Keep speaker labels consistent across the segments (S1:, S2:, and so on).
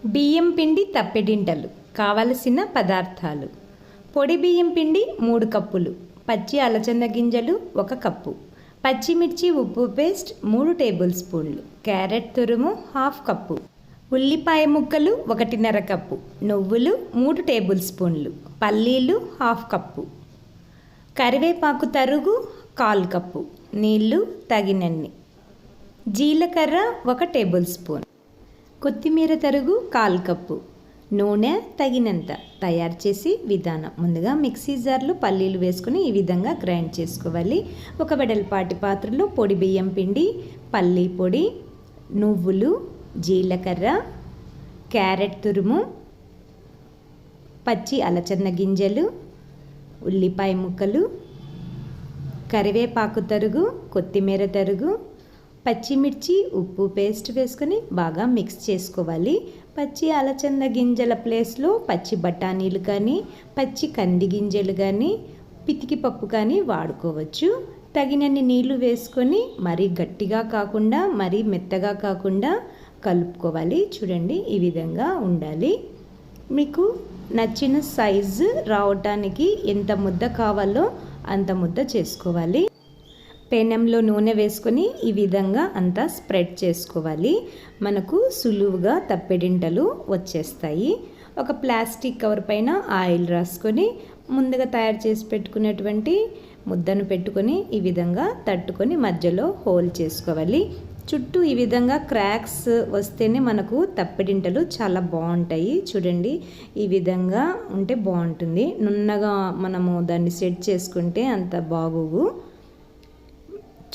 S1: బియ్యం పిండి తప్పిడింటలు కావలసిన పదార్థాలు: పొడి బియ్యం పిండి 3 కప్పులు, పచ్చి అలచంద గింజలు 1 కప్పు, పచ్చిమిర్చి ఉప్పు పేస్ట్ 3 టేబుల్ స్పూన్లు, క్యారెట్ తురుము 1/2 కప్పు, ఉల్లిపాయ ముక్కలు 1.5 కప్పు, నువ్వులు 3 టేబుల్ స్పూన్లు, పల్లీలు 1/2 కప్పు, కరివేపాకు తరుగు 1/4 కప్పు, నీళ్లు తగినన్ని, జీలకర్ర 1 టేబుల్ స్పూన్, కొత్తిమీర తరుగు 1/4 కప్పు, నూనె తగినంత. తయారు చేసి విధానం: ముందుగా మిక్సీ జార్లో పల్లీలు వేసుకుని ఈ విధంగా గ్రైండ్ చేసుకోవాలి. ఒక వెడల్పాటి పాత్రలో పొడి బియ్యం పిండి, పల్లీ పొడి, నువ్వులు, జీలకర్ర, క్యారెట్ తురుము, పచ్చి అలచంద గింజలు, ఉల్లిపాయ ముక్కలు, కరివేపాకు తరుగు, కొత్తిమీర తరుగు, పచ్చిమిర్చి ఉప్పు పేస్ట్ వేసుకొని బాగా మిక్స్ చేసుకోవాలి. పచ్చి అలచంద గింజల ప్లేస్లో పచ్చి బఠానీలు కానీ, పచ్చి కంది గింజలు కానీ, పితికి పప్పు కానీ వాడుకోవచ్చు. తగినన్ని నీళ్లు వేసుకొని మరీ గట్టిగా కాకుండా మరీ మెత్తగా కాకుండా కలుపుకోవాలి. చూడండి, ఈ విధంగా ఉండాలి. మీకు నచ్చిన సైజు రావటానికి ఎంత ముద్ద కావాలో అంత ముద్ద చేసుకోవాలి. పెనంలో నూనె వేసుకొని ఈ విధంగా అంతా స్ప్రెడ్ చేసుకోవాలి. మనకు సులువుగా తప్పెడింటలు వచ్చేస్తాయి. ఒక ప్లాస్టిక్ కవర్ పైన ఆయిల్ రాసుకొని ముందుగా తయారు చేసి పెట్టుకున్నటువంటి ముద్దను పెట్టుకొని ఈ విధంగా తట్టుకొని మధ్యలో హోల్ చేసుకోవాలి. చుట్టూ ఈ విధంగా క్రాక్స్ వస్తేనే మనకు తప్పెడింటలు చాలా బాగుంటాయి. చూడండి, ఈ విధంగా ఉంటే బాగుంటుంది. నున్నగా మనము దాన్ని సెట్ చేసుకుంటే అంత బాగోవు.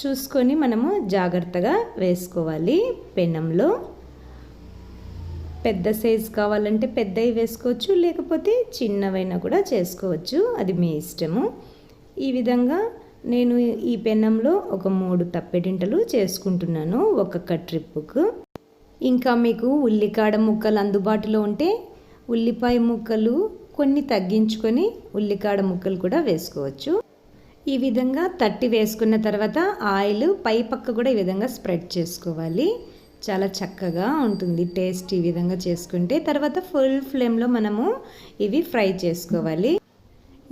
S1: చూసుకొని మనము జాగ్రత్తగా వేసుకోవాలి. పెనంలో పెద్ద సైజు కావాలంటే పెద్దవి వేసుకోవచ్చు, లేకపోతే చిన్నవైనా కూడా చేసుకోవచ్చు, అది మీ ఇష్టము. ఈ విధంగా నేను ఈ పెనంలో ఒక 3 తప్పెడింటలు చేసుకుంటున్నాను ఒక్కొక్క ట్రిప్పుకు. ఇంకా మీకు ఉల్లికాడ ముక్కలు అందుబాటులో ఉంటే ఉల్లిపాయ ముక్కలు కొన్ని తగ్గించుకొని ఉల్లికాడ ముక్కలు కూడా వేసుకోవచ్చు. ఈ విధంగా తట్టి వేసుకున్న తర్వాత ఆయిల్ పై పక్క కూడా ఈ విధంగా స్ప్రెడ్ చేసుకోవాలి. చాలా చక్కగా ఉంటుంది టేస్ట్ ఈ విధంగా చేసుకుంటే. తర్వాత ఫుల్ ఫ్లేమ్లో మనము ఇవి ఫ్రై చేసుకోవాలి.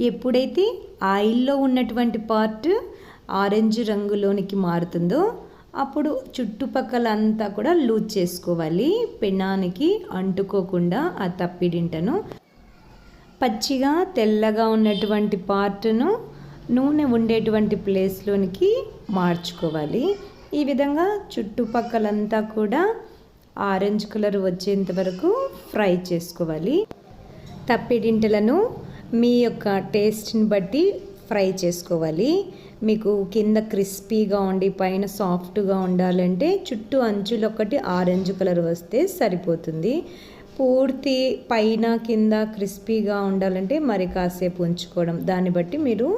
S1: ఎప్పుడైతే ఆయిల్లో ఉన్నటువంటి పార్ట్ ఆరెంజ్ రంగులోనికి మారుతుందో అప్పుడు చుట్టుపక్కల అంతా కూడా లూజ్ చేసుకోవాలి. పెనానికి అంటుకోకుండా ఆ తప్పిడింటను. పచ్చిగా తెల్లగా ఉన్నటువంటి పార్ట్ను నూనె ఉండేటువంటి ప్లేస్లోనికి మార్చుకోవాలి. ఈ విధంగా చుట్టుపక్కలంతా కూడా ఆరెంజ్ కలర్ వచ్చేంత వరకు ఫ్రై చేసుకోవాలి. తప్పిడింటలను మీ యొక్క టేస్ట్ని బట్టి ఫ్రై చేసుకోవాలి. మీకు కింద క్రిస్పీగా ఉండి పైన సాఫ్ట్గా ఉండాలంటే చుట్టూ అంచులు ఒకటి ఆరెంజ్ కలర్ వస్తే సరిపోతుంది. పూర్తి పైన కింద క్రిస్పీగా ఉండాలంటే మరి కాసేపు ఉంచుకోవడం, దాన్ని బట్టి మీరు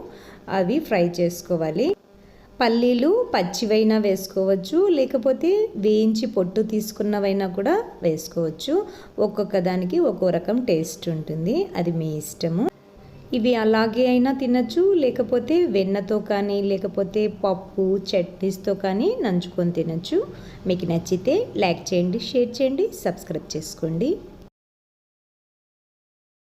S1: అవి ఫ్రై చేసుకోవాలి. పల్లీలు పచ్చివైనా వేసుకోవచ్చు, లేకపోతే వేయించి పొట్టు తీసుకున్నవైనా కూడా వేసుకోవచ్చు. ఒక్కొక్క దానికి ఒక్కో రకం టేస్ట్ ఉంటుంది, అది మీ ఇష్టము. ఇవి అలాగే అయినా తినచ్చు, లేకపోతే వెన్నతో కానీ లేకపోతే పప్పు చట్నీస్తో కానీ నంచుకొని తినచ్చు. మీకు నచ్చితే లైక్ చేయండి, షేర్ చేయండి, సబ్స్క్రైబ్ చేసుకోండి.